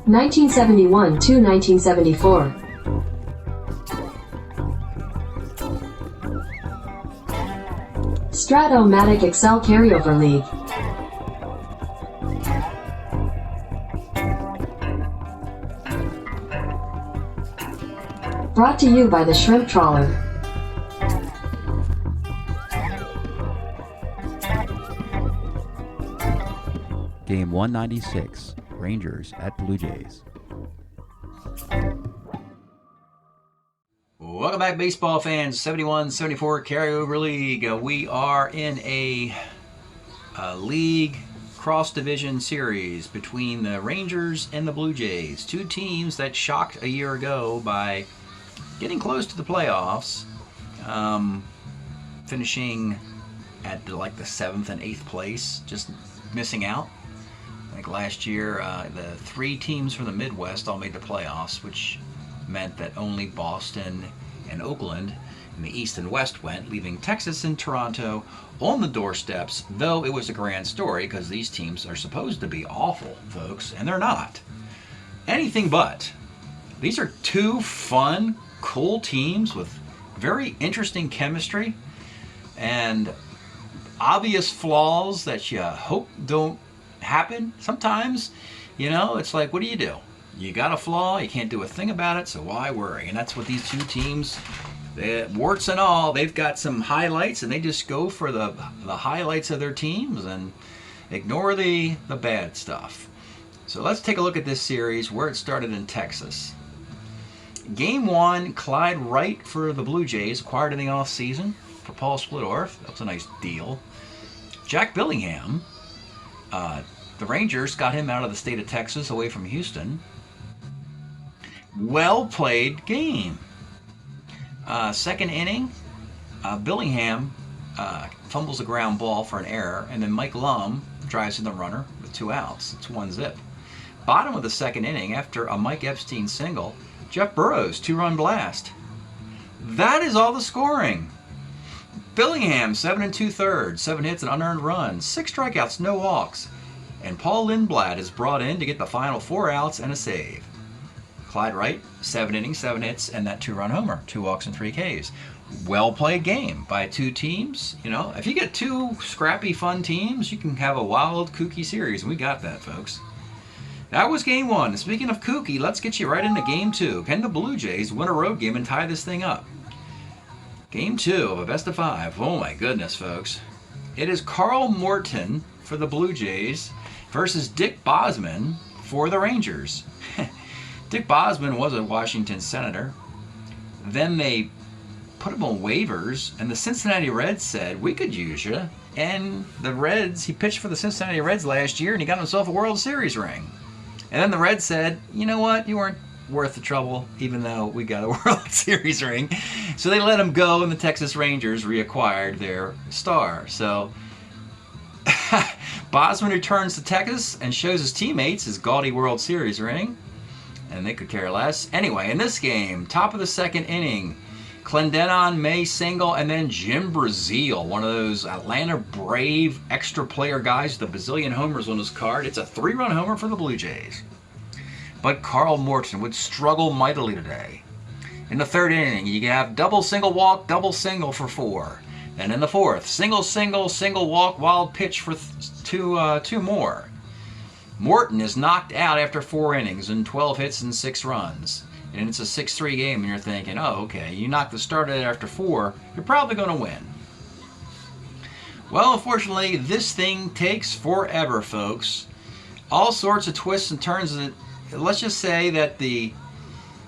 1971 to 1974. Strat-O-Matic Excel Carryover League. Brought to you by the Shrimp Trawler. Game 196, Rangers at Blue Jays. Welcome back, baseball fans. 71-74 Carryover League. We are in a league cross-division series between the Rangers and the Blue Jays. Two teams that shocked a year ago by getting close to the playoffs, finishing at the 7th and 8th place, just missing out. I think last year the three teams from the Midwest all made the playoffs, which meant that only Boston and Oakland in the East and West went, leaving Texas and Toronto on the doorsteps, though it was a grand story because these teams are supposed to be awful, folks, and they're not. Anything but. These are two fun, cool teams with very interesting chemistry and obvious flaws that you hope don't happen. Sometimes, it's like, what do? You got a flaw, you can't do a thing about it, so why worry? And that's what these two teams, warts and all, they've got some highlights, and they just go for the highlights of their teams and ignore the bad stuff. So let's take a look at this series, where it started in Texas. Game 1, Clyde Wright for the Blue Jays, acquired in the offseason for Paul Splittorff. That was a nice deal. Jack Billingham, the Rangers got him out of the state of Texas, away from Houston. Well played game. Second inning, Billingham fumbles a ground ball for an error, and then Mike Lum drives in the runner with 2 outs. It's 1-0. Bottom of the second inning, after a Mike Epstein single, Jeff Burroughs 2-run blast. That is all the scoring. Billingham 7 2/3, 7 hits and unearned runs, 6 strikeouts, no walks, and Paul Lindblad is brought in to get the final 4 outs and a save. Clyde Wright, 7 innings, 7 hits, and that 2-run homer, 2 walks and 3 Ks. Well played game by two teams. If you get two scrappy, fun teams, you can have a wild, kooky series, and we got that, folks. That was game 1. Speaking of kooky, let's get you right into game 2. Can the Blue Jays win a road game and tie this thing up? Game 2 of a best of 5. Oh my goodness, folks. It is Carl Morton for the Blue Jays versus Dick Bosman for the Rangers. Dick Bosman was a Washington Senator. Then they put him on waivers, and the Cincinnati Reds said, we could use you. And the Reds, he pitched for the Cincinnati Reds last year, and he got himself a World Series ring. And then the Reds said, you know what, you weren't worth the trouble, even though we got a World Series ring. So they let him go, and the Texas Rangers reacquired their star. So Bosman returns to Texas and shows his teammates his gaudy World Series ring, and they could care less. Anyway, in this game, top of the second inning, Clendenon May single, and then Jim Brazil, one of those Atlanta Brave extra player guys with a bazillion homers on his card. It's a 3-run homer for the Blue Jays. But Carl Morton would struggle mightily today. In the third inning, you have double single walk, double single for 4. And in the fourth, single single, single walk, wild pitch for two more. Morton is knocked out after 4 innings and 12 hits and 6 runs. And it's a 6-3 game, and you're thinking, oh, okay, you knock the start out after 4, you're probably going to win. Well, unfortunately, this thing takes forever, folks. All sorts of twists and turns. Let's just say that the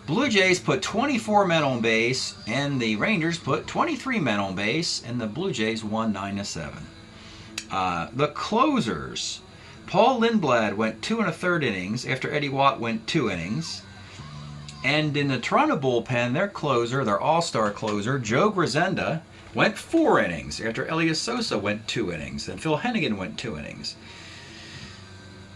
Blue Jays put 24 men on base, and the Rangers put 23 men on base, and the Blue Jays won 9-7. The closers, Paul Lindblad went 2 1/3 innings after Eddie Watt went 2 innings. And in the Toronto bullpen, their closer, their all-star closer, Joe Grisenda, went 4 innings after Elias Sosa went 2 innings. And Phil Hennigan went 2 innings.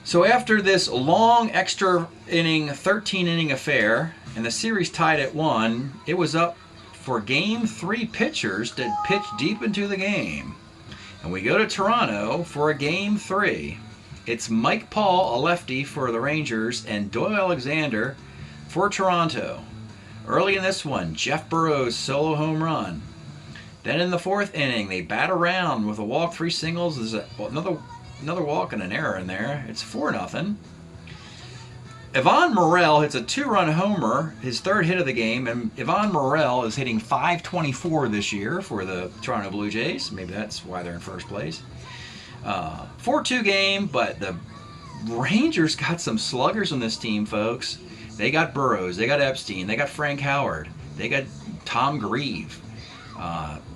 So after this long extra inning, 13-inning affair, and the series tied at 1, it was up for Game 3 pitchers to pitch deep into the game. And we go to Toronto for a Game 3. It's Mike Paul, a lefty for the Rangers, and Doyle Alexander for Toronto. Early in this one, Jeff Burrows' solo home run. Then in the 4th inning, they bat around with a walk, 3 singles. There's another walk and an error in there. It's 4-0. Ivan Morel hits a 2-run homer, his 3rd hit of the game, and Ivan Morel is hitting .524 this year for the Toronto Blue Jays. Maybe that's why they're in first place. 4-2 game, but the Rangers got some sluggers on this team, folks. They got Burrows, they got Epstein, they got Frank Howard, they got Tom Grieve.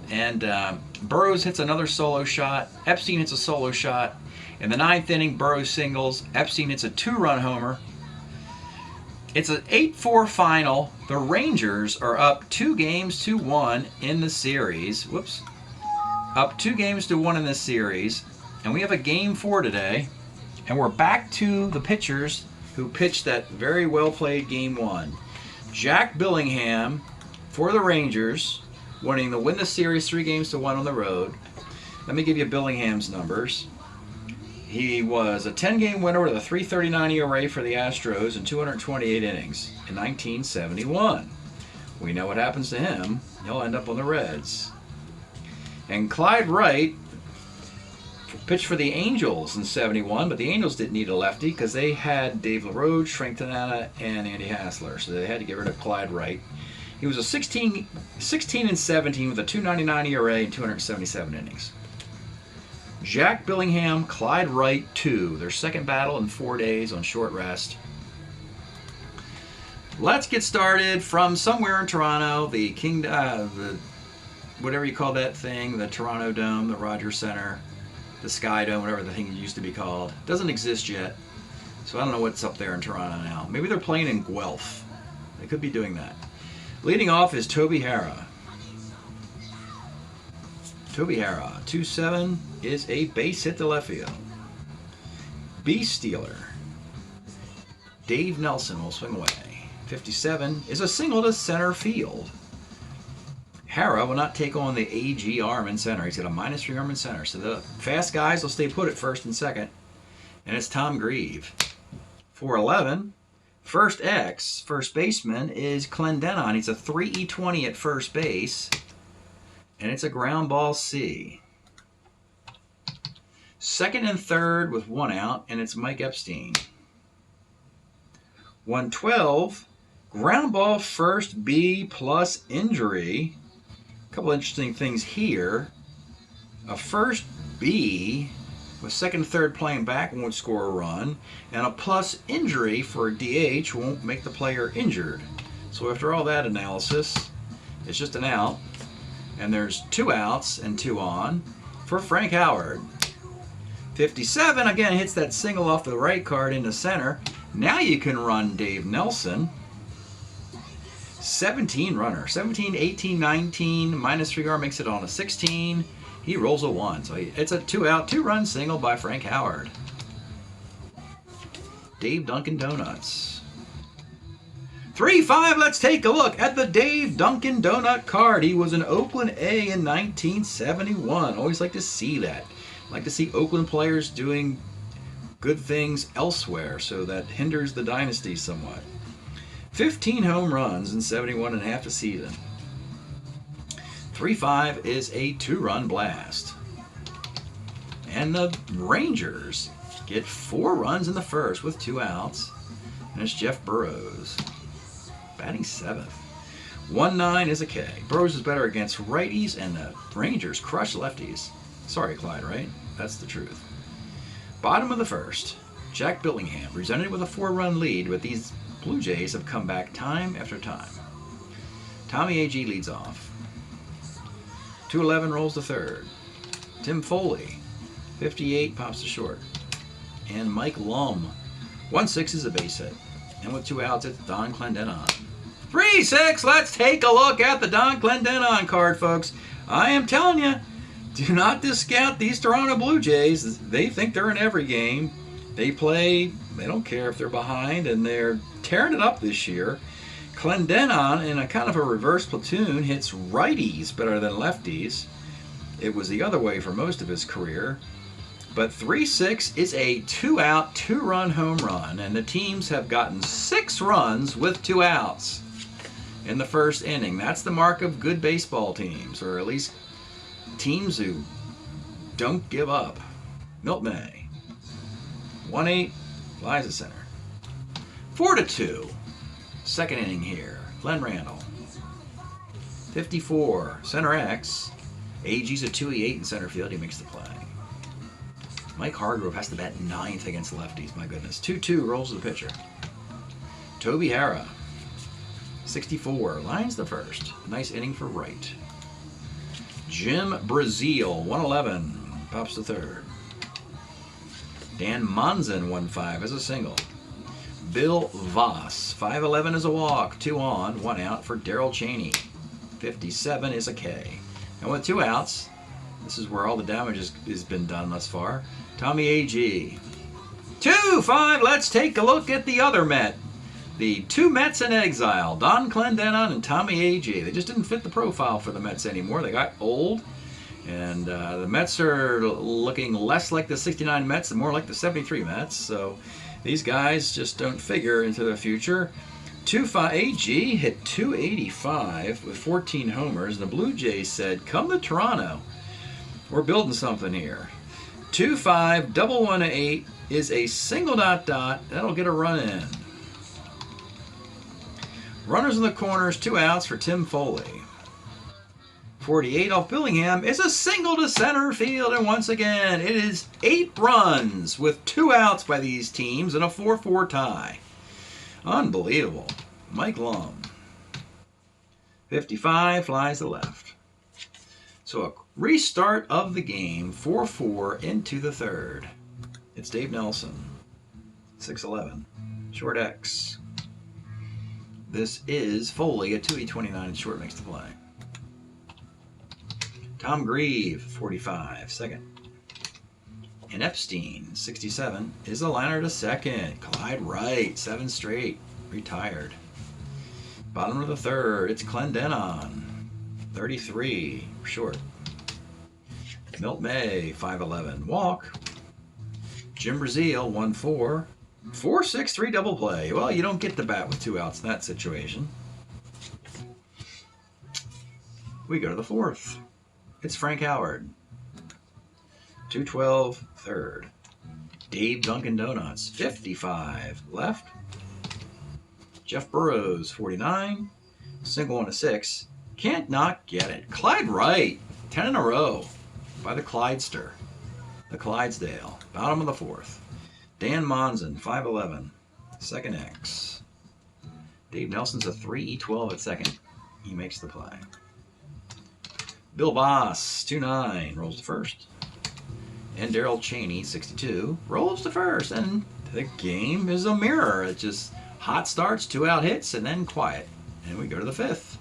And Burrows hits another solo shot. Epstein hits a solo shot. In the 9th inning, Burrows singles. Epstein hits a 2-run homer. It's an 8-4 final. The Rangers are up 2-1 in the series. Whoops. Up 2-1 in this series. And we have a game 4 today. And we're back to the pitchers who pitched that very well-played game 1. Jack Billingham for the Rangers, win the series 3-1 on the road. Let me give you Billingham's numbers. He was a 10-game winner with a .339 ERA for the Astros in 228 innings in 1971. We know what happens to him. He'll end up on the Reds. And Clyde Wright pitched for the Angels in 71, but the Angels didn't need a lefty because they had Dave LaRoche, Frank Tanana, and Andy Hassler, so they had to get rid of Clyde Wright. He was a 16-17 with a .299 ERA in 277 innings. Jack Billingham, Clyde Wright, 2. Their second battle in 4 days on short rest. Let's get started from somewhere in Toronto, the whatever you call that thing, the Toronto Dome, the Rogers Center, the Sky Dome, whatever the thing used to be called. Doesn't exist yet, so I don't know what's up there in Toronto now. Maybe they're playing in Guelph. They could be doing that. Leading off is Toby Harrah. Toby Harrah, 2-7, is a base hit to left field. Beast Stealer. Dave Nelson will swing away. 57 is a single to center field. Harrah will not take on the AG arm in center. He's got a -3 arm in center. So the fast guys will stay put at first and second. And it's Tom Grieve. 4-11. First baseman is Clendenon. He's a 3E20 at first base. And it's a ground ball C. Second and third with 1 out, and it's Mike Epstein. 112, ground ball first B plus injury. A couple interesting things here. A first B with second and third playing back won't score a run, and a plus injury for a DH won't make the player injured. So after all that analysis, it's just an out. And there's 2 outs and 2 on for Frank Howard. 57, again, hits that single off the right card into center. Now you can run Dave Nelson. 17 runner. 17, 18, 19, -3 R makes it on a 16. He rolls a 1. So it's a 2-out, 2-run single by Frank Howard. Dave Dunkin' Donuts. 3-5, let's take a look at the Dave Dunkin' Donut card. He was an Oakland A in 1971. Always like to see that. Like to see Oakland players doing good things elsewhere, so that hinders the dynasty somewhat. 15 home runs in 71 and a half a season. 3-5 is a 2-run blast. And the Rangers get 4 runs in the first with 2 outs. And it's Jeff Burrows. Batting 7th. 1-9 is a K. Burrows is better against righties, and the Rangers crush lefties. Sorry, Clyde, right? That's the truth. Bottom of the first, Jack Billingham presented with a 4-run lead, but these Blue Jays have come back time after time. Tommy A.G. leads off. 2-11 rolls to third. Tim Foley, 58, pops to short. And Mike Lum, 1-6 is a base hit. And with 2 outs, it's Don Clendenon. 3-6, let's take a look at the Don Clendenon card, folks. I am telling you, do not discount these Toronto Blue Jays. They think they're in every game. They play, they don't care if they're behind, and they're tearing it up this year. Clendenon, in a kind of a reverse platoon, hits righties better than lefties. It was the other way for most of his career. But 3-6 is a 2-out, 2-run home run, and the teams have gotten 6 runs with 2 outs in the first inning. That's the mark of good baseball teams, or at least teams who don't give up. Milt May, 1-8, flies to center. 4-2, second inning here. Glenn Randall, 54, center X. AG's a 2-8 in center field. He makes the play. Mike Hargrove has to bat 9th against lefties. My goodness. 2-2, rolls to the pitcher. Toby Harrah, 64, lines the first. Nice inning for Wright. Jim Brazil, 111, pops to third. Dan Monson, 1-5 as a single. Bill Voss, 5-11 is a walk. 2 on, 1 out for Darrell Chaney. 57 is a K. And with 2 outs, this is where all the damage has been done thus far. Tommy A.G. 2-5, let's take a look at the other Met. The 2 Mets in exile, Don Clendenon and Tommy A.G. They just didn't fit the profile for the Mets anymore. They got old, and the Mets are looking less like the 69 Mets and more like the 73 Mets. So these guys just don't figure into the future. 2-5, AG hit 285 with 14 homers. The Blue Jays said, come to Toronto. We're building something here. 2-5, double 1-8 is a single ... That'll get a run in. Runners in the corners, 2 outs for Tim Foley. 48 off Billingham is a single to center field, and once again, it is 8 runs with 2 outs by these teams and a 4-4 tie. Unbelievable. Mike Lum, 55, flies to left. So a restart of the game, 4-4 into the third. It's Dave Nelson, 6-11, short X. This is Foley, a 2-29 and short makes the play. Tom Grieve, 45, second. And Epstein, 67, is a liner to second. Clyde Wright, 7 straight, retired. Bottom of the third, it's Clendenon, 33, short. Milt May, 5-11, walk. Jim Brazil, 1-4. 4-6-3 double play. Well, you don't get the bat with 2 outs in that situation. We go to the fourth. It's Frank Howard, 2-12, third. Dave Dunkin' Donuts, 55, left. Jeff Burrows, 49, single on a 6. Can't not get it. Clyde Wright, 10 in a row by the Clydester, the Clydesdale. Bottom of the fourth. Dan Monson, 5-11, second X. Dave Nelson's a 3-12 at second. He makes the play. Bill Boss, 2-9, rolls to first. And Darrell Chaney, 62, rolls to first. And the game is a mirror. It just hot starts, 2 out hits, and then quiet. And we go to the fifth.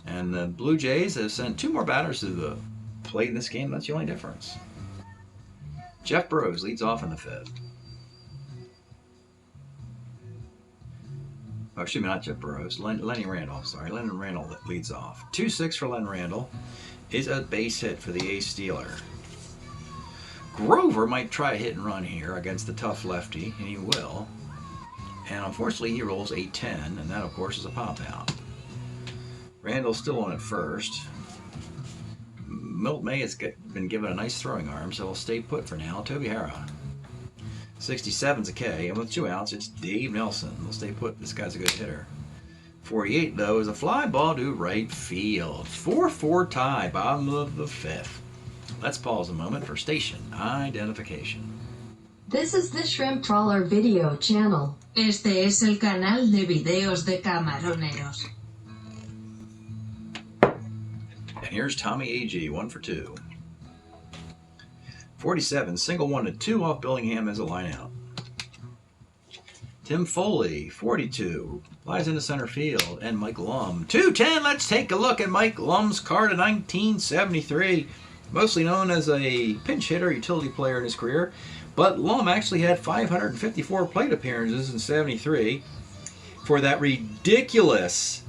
And the Blue Jays have sent 2 more batters to the plate in this game. That's the only difference. Jeff Burrows leads off in the fifth. Oh, excuse me, not Jeff Burrows. Lenny Randall, sorry. Lenny Randall leads off. 2-6 for Len Randall is a base hit for the Ace Stealer. Grover might try a hit and run here against the tough lefty, and he will. And unfortunately, he rolls a 10, and that, of course, is a pop out. Randall's still on at first. Milt May has been given a nice throwing arm, so he'll stay put for now. Toby Harrah, 67's a K, and with 2 outs, it's Dave Nelson. He'll stay put. This guy's a good hitter. 48, though, is a fly ball to right field. 4-4 tie, bottom of the fifth. Let's pause a moment for station identification. This is the Shrimp Trawler video channel. Este es el canal de videos de camaroneros. And here's Tommy A.G., 1 for 2. 47, single 1-2 off Billingham as a lineout. Tim Foley, 42, flies into center field. And Mike Lum, 210. Let's take a look at Mike Lum's card of 1973. Mostly known as a pinch hitter, utility player in his career. But Lum actually had 554 plate appearances in 73 for that ridiculous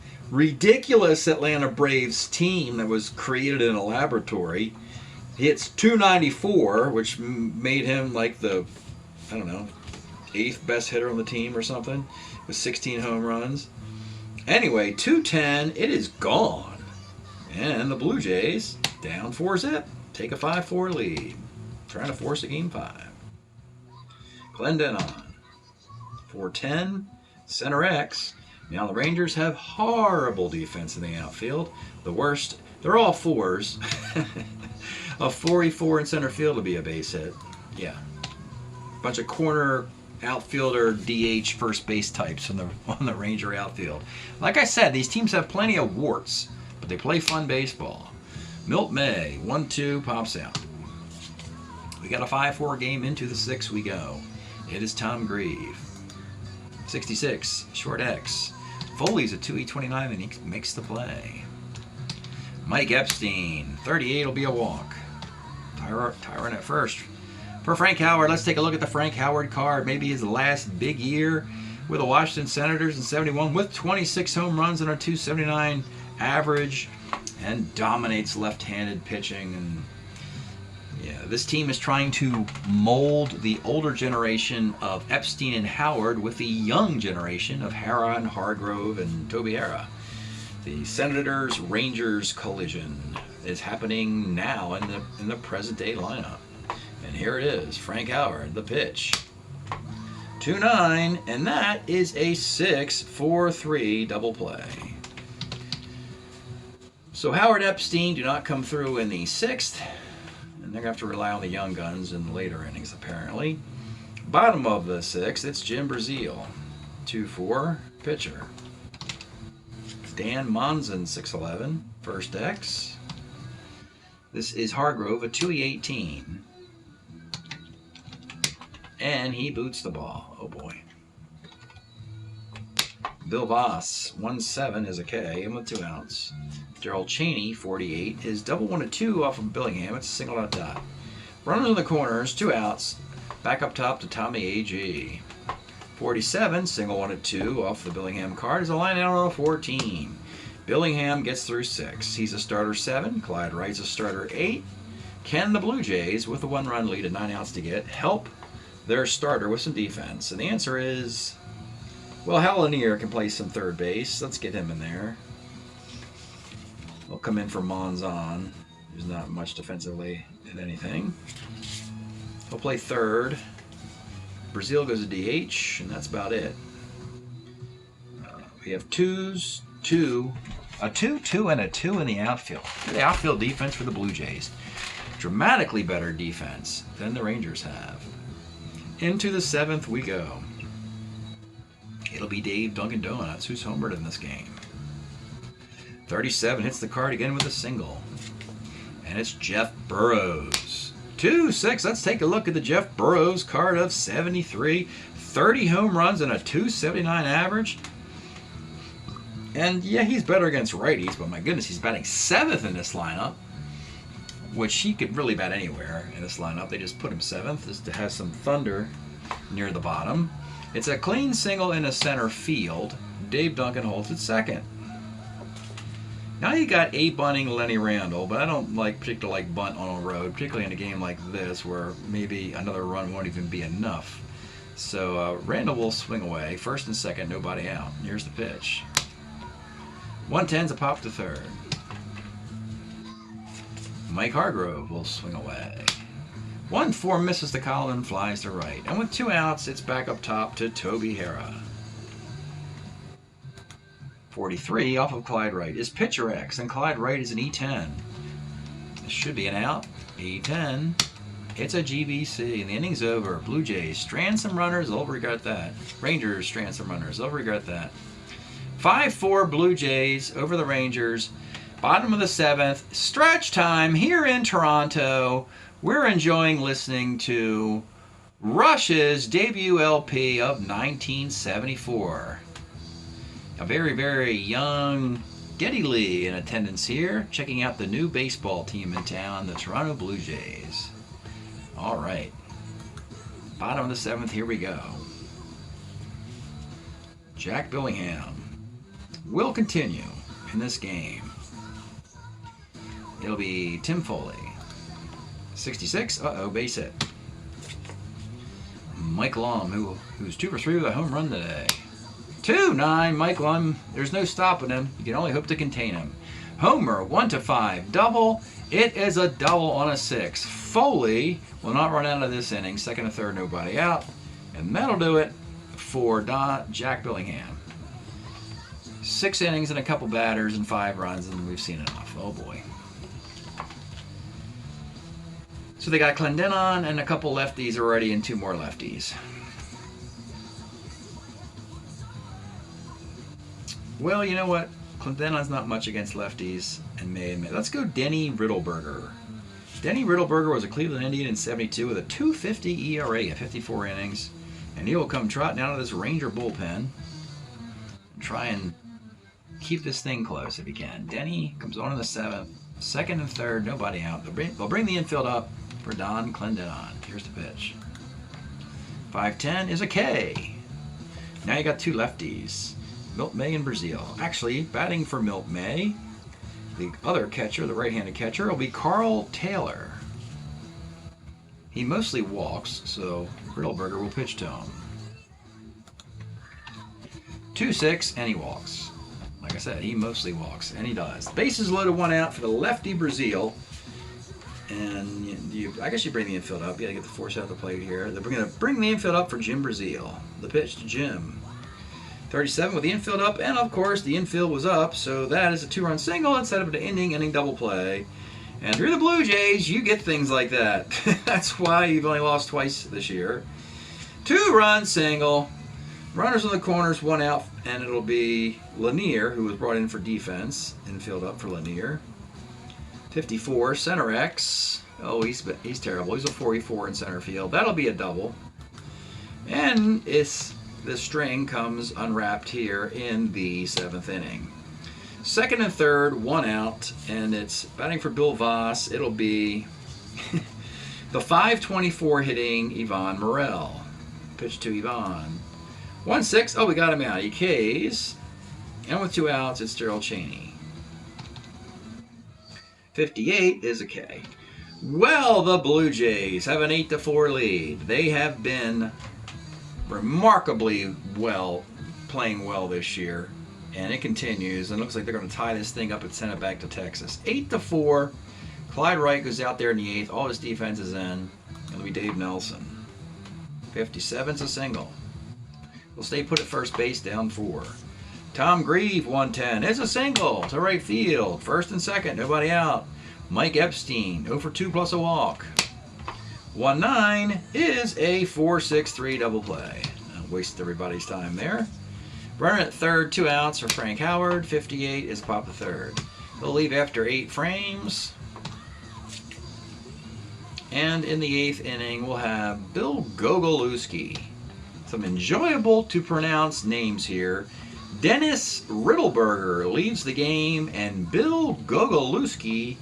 Atlanta Braves team that was created in a laboratory. He hits .294, which made him like the, I don't know, 8th best hitter on the team or something, with 16 home runs. Anyway, .210, it is gone. And the Blue Jays, down 4-zip, take a 5-4 lead. Trying to force a game 5. Clendenon, 410, center X. Now the Rangers have horrible defense in the outfield. The worst, they're all 4s. A 44 in center field would be a base hit. Yeah. Bunch of corner outfielder, DH, first base types on the Ranger outfield. Like I said, these teams have plenty of warts, but they play fun baseball. Milt May, 1-2, pops out. We got a 5-4 game. Into the 6th we go. It is Tom Grieve. 66, short X. Foley's a 2-29 and he makes the play. Mike Epstein, 38 will be a walk. Tyron at first. For Frank Howard, let's take a look at the Frank Howard card. Maybe his last big year with the Washington Senators in 71 with 26 home runs and a .279 average, and dominates left-handed pitching. And yeah, this team is trying to mold the older generation of Epstein and Howard with the young generation of Hara and Hargrove and Toby Hara. The Senators-Rangers collision is happening now in the present-day lineup. And here it is, Frank Howard, the pitch. 2-9, and that is a 6-4-3 double play. So Howard, Epstein do not come through in the 6th, and they're going to have to rely on the young guns in the later innings, apparently. Bottom of the 6th, it's Jim Brazil, 2-4, pitcher. Dan Monson, 6'11", first X. This is Hargrove, a 2-18. And he boots the ball. Oh boy. Bill Voss, 1-7 is a K, and with 2 outs. Gerald Chaney, 48, is double 1-2 off of Billingham. It's a single out dot. Runners in the corners, 2 outs. Back up top to Tommy A.G. 47, single 1-2 off the Billingham card, is a line out on a 14. Billingham gets through 6. He's a starter 7. Clyde Wright's a starter 8. Can the Blue Jays, with a 1-run lead at 9 outs to get, help their starter with some defense? And the answer is, well, Hal Lanier can play some third base. Let's get him in there. He'll come in for Monzon, who's not much defensively at anything. He'll play third. Brazil goes to DH, and that's about it. We have 2s, 2, a 2-2, and a 2 in the outfield. The outfield defense for the Blue Jays. Dramatically better defense than the Rangers have. Into the 7th we go. It'll be Dave Dunkin' Donuts who's homered in this game. 37 hits the card again with a single. And it's Jeff Burrows. 2-6. Let's take a look at the Jeff Burrows card of 73. 30 home runs and a .279 average. And yeah, he's better against righties, but my goodness, he's batting 7th in this lineup, which he could really bat anywhere in this lineup. They just put him 7th just to have some thunder near the bottom. It's a clean single in a center field. Dave Duncan holds it second. Now you got bunting Lenny Randall, but I don't particularly like bunt on a road, particularly in a game like this where maybe another run won't even be enough. So Randall will swing away. First and second, nobody out. Here's the pitch. 110's a pop to third. Mike Hargrove will swing away. 1-4 misses the column and flies to right. And with 2 outs, it's back up top to Toby Hara. 43 off of Clyde Wright is pitcher X, and Clyde Wright is an E10. This should be an out. E10. It's a GBC, and the inning's over. Blue Jays strand some runners. They'll regret that. Rangers strand some runners. They'll regret that. 5-4 Blue Jays over the Rangers. Bottom of the 7th. Stretch time here in Toronto. We're enjoying listening to Rush's debut LP of 1974. A very, very young Geddy Lee in attendance here, checking out the new baseball team in town, the Toronto Blue Jays. All right. Bottom of the 7th, here we go. Jack Billingham will continue in this game. It'll be Tim Foley. 66. Uh-oh, base hit. Mike Lum, who's 2 for 3 with a home run today. 2-9, Mike Lum. There's no stopping him. You can only hope to contain him. Homer, 1-5. Double. It is a double on a 6. Foley will not run out of this inning. Second and third, nobody out. And that'll do it for Jack Billingham. 6 innings and a couple batters and 5 runs, and we've seen enough. Oh boy. So they got Clendenon and a couple lefties already and 2 more lefties. Well, you know what? Clendenon's not much against lefties, and may admit. Let's go Denny Riddleberger. Denny Riddleberger was a Cleveland Indian in 72 with a 2.50 ERA at 54 innings. And he will come trotting out of this Ranger bullpen and try and keep this thing close if he can. Denny comes on in the 7th. Second and third, nobody out. They'll bring the infield up for Don Clendenon. Here's the pitch. 5-10 is a K. Now you got 2 lefties. Milt May and Brazil. Actually, batting for Milt May, the other catcher, the right-handed catcher, will be Carl Taylor. He mostly walks, so Riddleberger will pitch to him. 2-6, and he walks. Like I said, he mostly walks, and he does. Bases loaded, 1 out for the lefty Brazil. And I guess you bring the infield up. You gotta get the force out of the plate here. They're gonna bring the infield up for Jim Brazil. The pitch to Jim. 37 with the infield up, and of course the infield was up, so that is a 2-run single instead of an inning double play. And through the Blue Jays, you get things like that. That's why you've only lost twice this year. 2-run single. Runners on the corners, 1 out, and it'll be Lanier, who was brought in for defense. Infield up for Lanier. 54, center X. Oh, he's terrible. He's a 44 in center field. That'll be a double. And the string comes unwrapped here in the 7th inning. Second and third, 1 out, and it's batting for Bill Voss. It'll be the 524 hitting Yvonne Morel. Pitch to Yvonne. 1-6. Oh, we got him out. He Ks. And with 2 outs, it's Gerald Chaney. 58 is a K. Well, the Blue Jays have an 8-4 lead. They have been remarkably well, playing well this year. And it continues, and it looks like they're going to tie this thing up and send it back to Texas. 8-4. Clyde Wright goes out there in the 8th. All his defense is in. It'll be Dave Nelson. 57's a single. Will stay put at first base, down 4. Tom Grieve, 110. It's a single to right field. First and second, nobody out. Mike Epstein, 0 for 2 plus a walk. 1-9 is a 4-6-3 double play. Wasted everybody's time there. Runner at third, 2 outs for Frank Howard. 58 is pop the third. They'll leave after 8 frames. And in the 8th inning, we'll have Bill Gogolewski. Some enjoyable to pronounce names here. Dennis Riddleberger leads the game, and Bill Gogolewski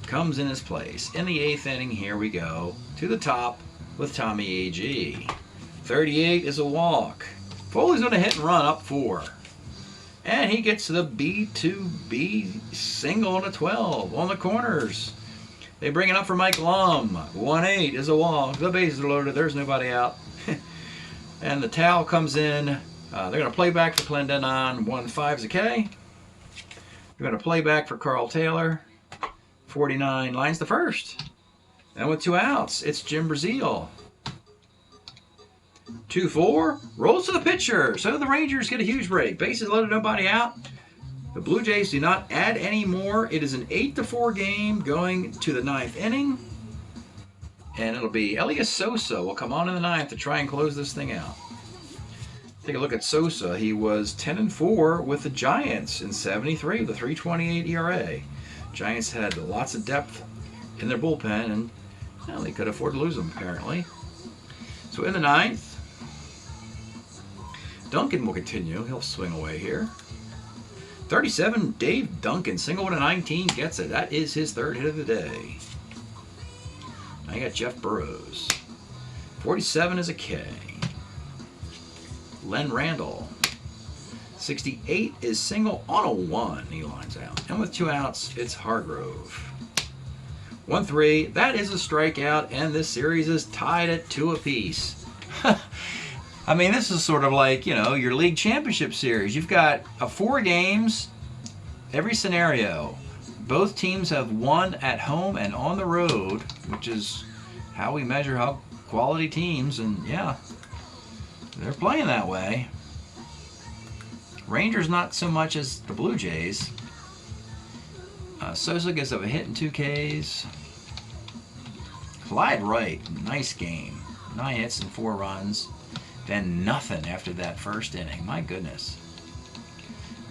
comes in his place. In the 8th inning, here we go to the top with Tommy A.G. 38 is a walk. Foley's going to hit and run up 4. And he gets the B2B single on a 12 on the corners. They bring it up for Mike Lum. 1-8 is a walk. The bases are loaded. There's nobody out. And the towel comes in. They're going to play back for Clendenon. 1-5 is a K. They're going to play back for Carl Taylor. 49 lines to first. And with 2 outs, it's Jim Brazil. 2-4, rolls to the pitcher. So the Rangers get a huge break. Bases loaded, nobody out. The Blue Jays do not add any more. It is an 8-4 game going to the 9th inning. And it'll be Elias Sosa will come on in the 9th to try and close this thing out. Take a look at Sosa. He was 10-4 with the Giants in 73 with a 3.28 ERA. Giants had lots of depth in their bullpen, and well, they could afford to lose them, apparently. So in the 9th, Duncan will continue. He'll swing away here. 37, Dave Duncan, single with a 19, gets it. That is his 3rd hit of the day. Now you got Jeff Burrows. 47 is a K. Len Randall. 68 is single on a 1. He lines out. And with 2 outs, it's Hargrove. 1-3. That is a strikeout, and this series is tied at 2 apiece. I mean, this is sort of like, your league championship series. You've got 4 games, every scenario. Both teams have won at home and on the road, which is how we measure how quality teams, and yeah, they're playing that way. Rangers not so much as the Blue Jays. Sosa gives up a hit and 2 Ks. Clyde Wright, nice game. 9 hits and 4 runs. Then nothing after that first inning. My goodness.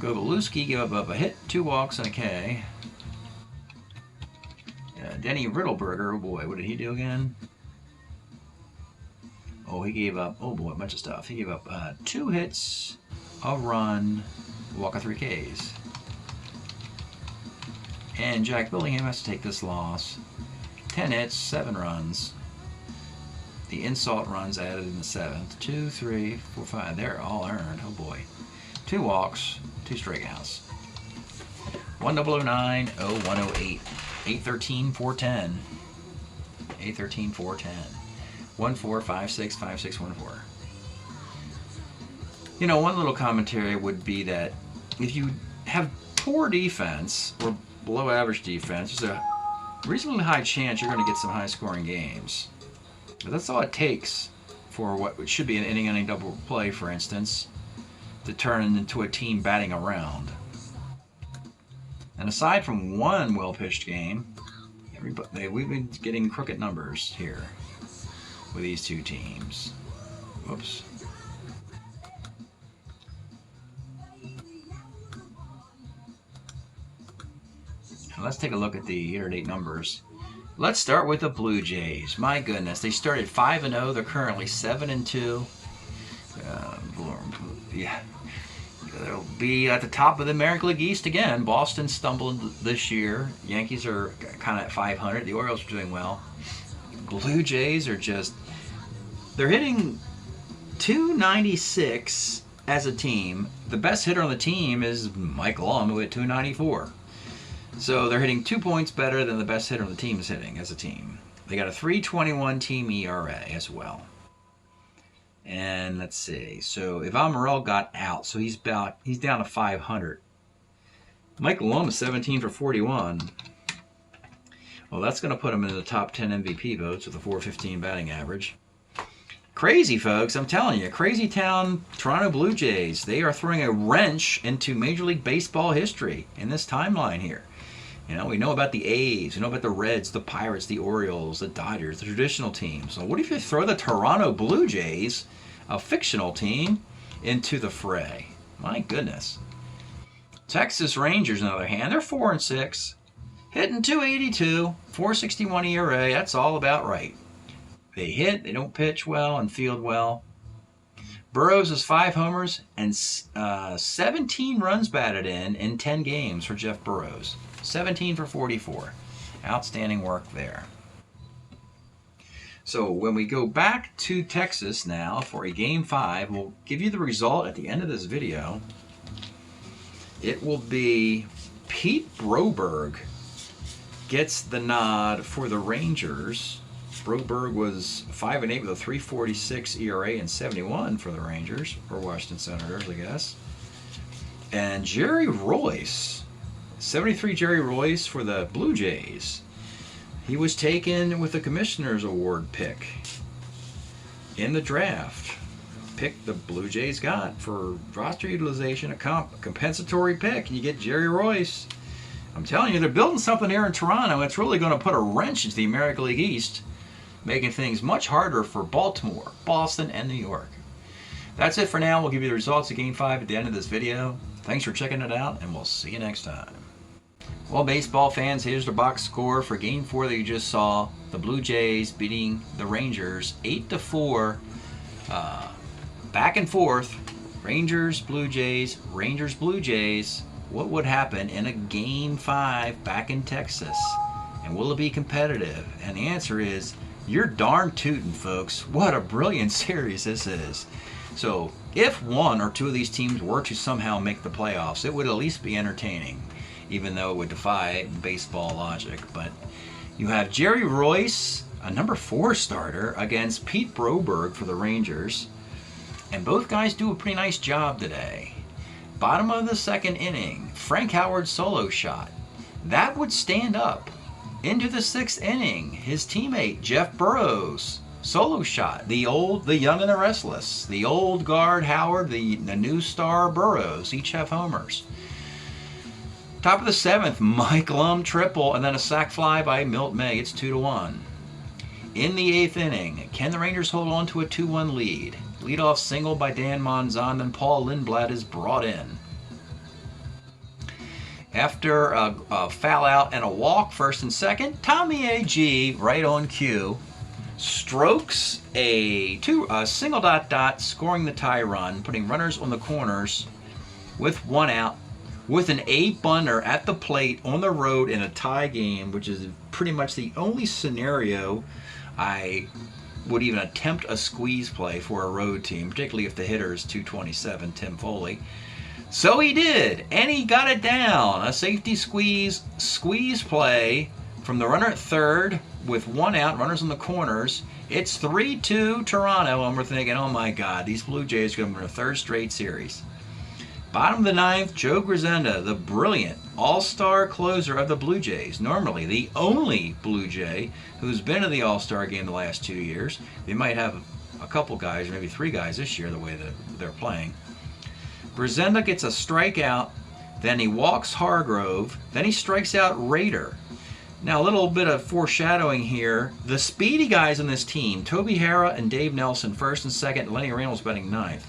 Gobolewski gave up a hit, 2 walks, and a K. Denny Riddleberger, oh boy, what did he do again? Oh, he gave up, oh boy, a bunch of stuff. He gave up 2 hits, a run, a walk of 3 Ks. And Jack Billingham has to take this loss. 10 hits, 7 runs. The insult runs added in the 7th. 2, 3, 4, 5. They're all earned. Oh boy. 2 walks, 2 strikeouts. 1009, 0108. 813, 410. 813, 410. 1456, 5614. One little commentary would be that if you have poor defense or below average defense, there's a reasonably high chance you're going to get some high scoring games. But that's all it takes for what should be an inning double play, for instance, to turn into a team batting around. And aside from one well-pitched game, we've been getting crooked numbers here with these 2 teams. Whoops. Let's take a look at the year-to-date numbers. Let's start with the Blue Jays. My goodness, they started 5-0. They're currently 7-2. Yeah, they'll be at the top of the American League East again. Boston stumbled this year. Yankees are kind of at 500. The Orioles are doing well. Blue Jays are they're hitting 296 as a team. The best hitter on the team is Mike Lum, who hit 294. So they're hitting 2 points better than the best hitter on the team is hitting as a team. They got a 3.21 team ERA as well. And let's see. So Ivan Morel got out, so he's down to 500. Mike Lum is 17 for 41. Well, that's going to put him in the top 10 MVP votes with a 415 batting average. Crazy, folks. I'm telling you. Crazy town Toronto Blue Jays. They are throwing a wrench into Major League Baseball history in this timeline here. We know about the A's, we know about the Reds, the Pirates, the Orioles, the Dodgers, the traditional teams. So what if you throw the Toronto Blue Jays, a fictional team, into the fray? My goodness. Texas Rangers, on the other hand, they're 4-6, hitting 282, 461 ERA. That's all about right. They hit, they don't pitch well and field well. Burrows has 5 homers and 17 runs batted in 10 games for Jeff Burrows. 17 for 44. Outstanding work there. So when we go back to Texas now for a Game 5, we'll give you the result at the end of this video. It will be Pete Broberg gets the nod for the Rangers. Broberg was 5-8 with a 3.46 ERA and 71 for the Rangers, or Washington Senators, I guess. And Jerry Royce, 73 Jerry Royce for the Blue Jays. He was taken with the Commissioner's Award pick in the draft. Pick the Blue Jays got for roster utilization, a compensatory pick, and you get Jerry Royce. I'm telling you, they're building something here in Toronto. It's really going to put a wrench into the American League East, making things much harder for Baltimore, Boston, and New York. That's it for now. We'll give you the results of Game 5 at the end of this video. Thanks for checking it out, and we'll see you next time. Well, baseball fans, here's the box score for Game 4 that you just saw. The Blue Jays beating the Rangers 8-4. Back and forth. Rangers, Blue Jays, Rangers, Blue Jays. What would happen in a Game 5 back in Texas? And will it be competitive? And the answer is, you're darn tootin', folks. What a brilliant series this is. So if one or two of these teams were to somehow make the playoffs, it would at least be entertaining, even though it would defy baseball logic. But You have Jerry Royce, a number 4 starter, against Pete Broberg for the Rangers. And both guys do a pretty nice job today. Bottom of the 2nd inning, Frank Howard's solo shot. That would stand up. Into the 6th inning, his teammate Jeff Burrows, solo shot. The young and the restless. The old guard Howard, the new star Burrows, each have homers. Top of the 7th, Mike Lum triple, and then a sac fly by Milt May. It's 2-1. In the 8th inning, can the Rangers hold on to a 2-1 lead? Leadoff single by Dan Monzon, then Paul Lindblad is brought in. After a foul out and a walk, 1st and 2nd, Tommy A.G., right on cue, strokes a single ... scoring the tie run, putting runners on the corners with 1 out, with an 8-bunter at the plate on the road in a tie game, which is pretty much the only scenario I would even attempt a squeeze play for a road team, particularly if the hitter is 227, Tim Foley. So he did, and he got it down. A safety squeeze play from the runner at 3rd with 1 out, runners on the corners. It's 3-2 Toronto, and we're thinking, oh my God, these Blue Jays are going to win a 3rd straight series. Bottom of the 9th, Joe Grisham, the brilliant all-star closer of the Blue Jays. Normally the only Blue Jay who's been to the all-star game the last 2 years. They might have a couple guys, maybe 3 guys this year, the way that they're playing. Grisham gets a strikeout, then he walks Hargrove, then he strikes out Rader. Now a little bit of foreshadowing here. The speedy guys on this team, Toby Harrah and Dave Nelson, 1st and 2nd, Lenny Randall's batting 9th.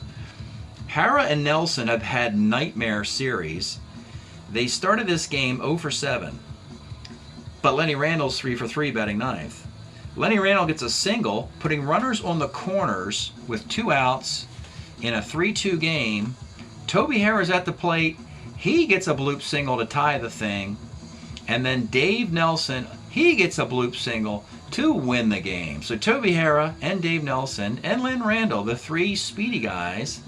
Harrah and Nelson have had nightmare series. They started this game 0 for 7, but Lenny Randall's 3 for 3 batting 9th. Lenny Randall gets a single, putting runners on the corners with 2 outs in a 3-2 game. Toby Harrah's at the plate. He gets a bloop single to tie the thing. And then Dave Nelson, he gets a bloop single to win the game. So Toby Harrah and Dave Nelson and Len Randall, the 3 speedy guys,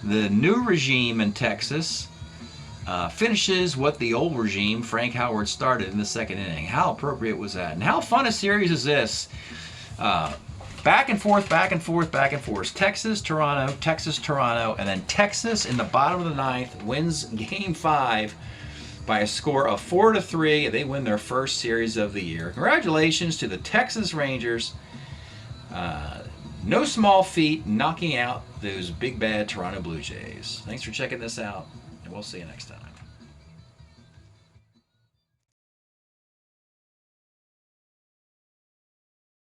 the new regime in Texas, finishes what the old regime, Frank Howard, started in the 2nd inning. How appropriate was that? And how fun a series is this? Back and forth, back and forth, back and forth. Texas, Toronto, and then Texas in the bottom of the 9th wins Game 5 by a score of 4-3. They win their 1st series of the year. Congratulations to the Texas Rangers. No small feat knocking out those big bad Toronto Blue Jays. Thanks for checking this out, and we'll see you next time.